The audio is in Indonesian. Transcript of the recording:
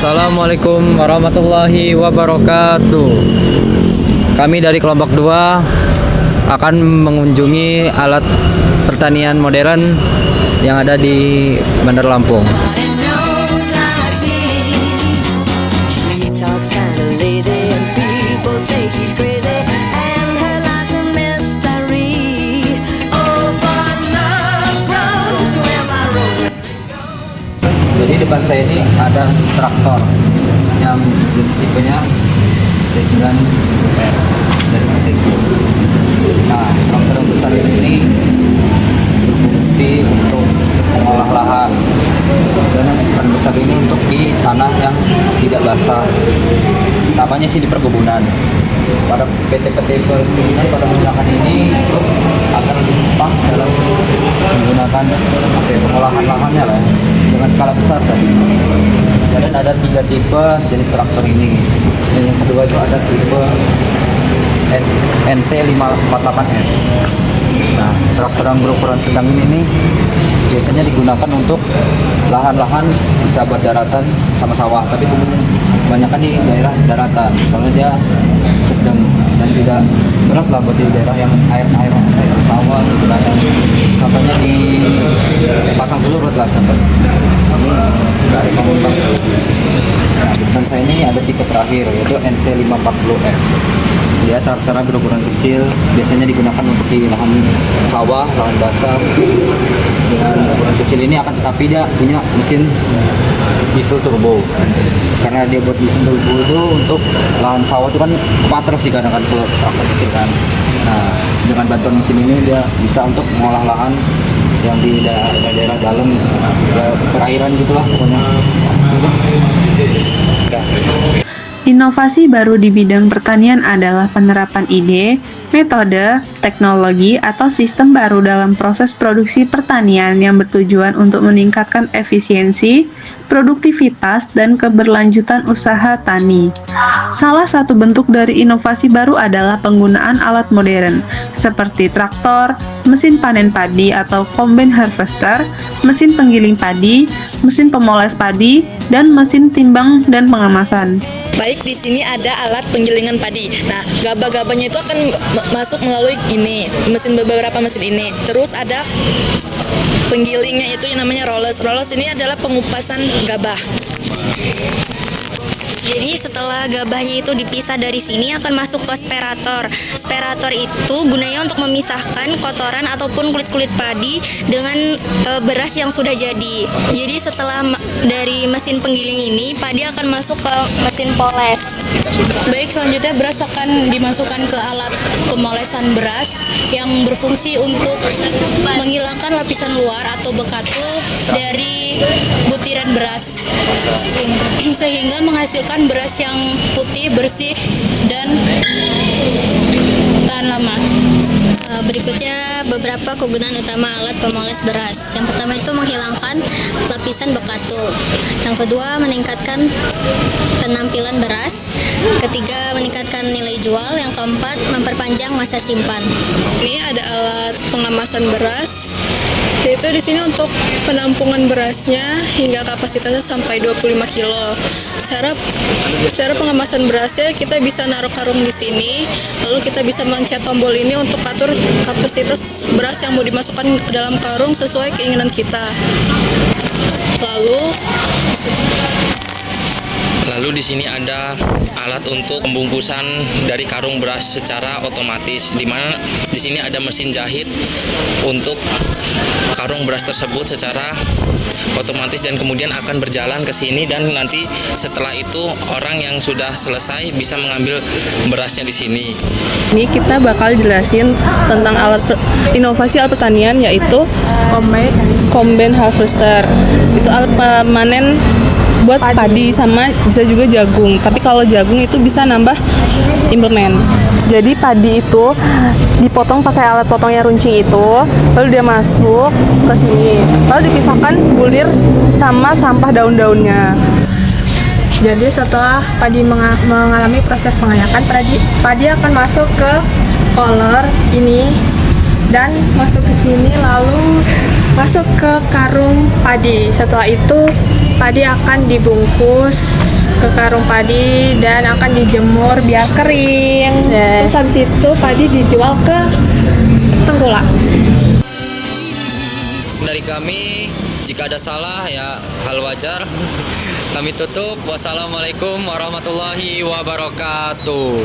Assalamualaikum warahmatullahi wabarakatuh. Kami dari kelompok 2 akan mengunjungi alat pertanian modern yang ada di Bandar Lampung. Jadi depan saya ini ada traktor yang jenis tipenya T9R dari mesin. Nah, traktor yang besar ini berfungsi untuk mengolah lahan, dan yang besar ini untuk di tanah yang tidak basah. Namanya sih di perkebunan. Pada PT-PT perkebunan pada menggunakan ini akan lebih cepat dalam menggunakan pengolahan lahannya lah, dengan skala besar tadi. Dan ada 3 tipe jenis traktor ini. Dan yang kedua itu ada tipe NT548R. Nah, traktor yang berukuran sedang ini biasanya digunakan untuk lahan-lahan di sahabat daratan sama sawah, tapi kebanyakan di daerah daratan, soalnya dia sedang dan tidak berat lah buat di daerah yang air sawah gitu kan. Contohnya di pasang telur lah contohnya. Ini nggak ada pengembang. Nah, di depan saya ini ada tipe terakhir yaitu NT540R. Dia traktor berukuran kecil, biasanya digunakan untuk di lahan sawah, lahan basah. Dengan ukuran kecil ini tapi dia punya mesin diesel turbo. Karena dia buat mesin turbo itu untuk lahan sawah itu kan patras sih kadang-kadang kalau traktor kecil kan. Nah, dengan bantuan mesin ini dia bisa untuk mengolah lahan yang di daerah dalam, ya, perairan gitulah pokoknya. Inovasi baru di bidang pertanian adalah penerapan ide, metode, teknologi, atau sistem baru dalam proses produksi pertanian yang bertujuan untuk meningkatkan efisiensi, produktivitas, dan keberlanjutan usaha tani. Salah satu bentuk dari inovasi baru adalah penggunaan alat modern, seperti traktor, mesin panen padi atau combine harvester, mesin penggiling padi, mesin pemoles padi, dan mesin timbang dan pengemasan. Baik, di sini ada alat penggilingan padi. Nah, gabah-gabahnya itu akan masuk melalui beberapa mesin ini. Terus ada penggilingnya itu yang namanya rollers. Rollers ini adalah pengupasan gabah. Jadi setelah gabahnya itu dipisah dari sini akan masuk ke sperator. Sperator itu gunanya untuk memisahkan kotoran ataupun kulit-kulit padi dengan beras yang sudah jadi. Jadi setelah dari mesin penggiling ini, padi akan masuk ke mesin poles. Baik, selanjutnya beras akan dimasukkan ke alat pemolesan beras yang berfungsi untuk menghilangkan lapisan luar atau bekatu dari butiran beras, sehingga menghasilkan beras yang putih, bersih, dan tahan lama. Berikutnya beberapa kegunaan utama alat pemoles beras. Yang pertama itu menghilangkan lapisan bekatu. Yang kedua meningkatkan penampilan beras. Ketiga meningkatkan nilai jual. Yang keempat memperpanjang masa simpan. Ini ada alat pengemasan beras, yaitu di sini untuk penampungan berasnya hingga kapasitasnya sampai 25 kilo. Cara pengemasan berasnya kita bisa naruh karung di sini, lalu kita bisa mencet tombol ini untuk atur kapasitas beras yang mau dimasukkan ke dalam karung sesuai keinginan kita. Lalu di sini ada alat untuk pembungkusan dari karung beras secara otomatis, di mana di sini ada mesin jahit untuk karung beras tersebut secara otomatis dan kemudian akan berjalan ke sini, dan nanti setelah itu orang yang sudah selesai bisa mengambil berasnya di sini. Ini kita bakal jelasin tentang inovasi alat pertanian, yaitu combine harvester. Itu alat pemanen buat padi sama bisa juga jagung. Tapi kalau jagung itu bisa nambah implement. Jadi padi itu dipotong pakai alat potongnya runcing itu, lalu dia masuk ke sini, lalu dipisahkan bulir sama sampah daun-daunnya. Jadi setelah padi mengalami proses pengayakan, padi akan masuk ke roller ini dan masuk ke sini, lalu masuk ke karung padi. Setelah itu padi akan dibungkus ke karung padi dan akan dijemur biar kering. Terus habis itu padi dijual ke tengkulak. Dari kami, jika ada salah ya hal wajar. Kami tutup. Wassalamualaikum warahmatullahi wabarakatuh.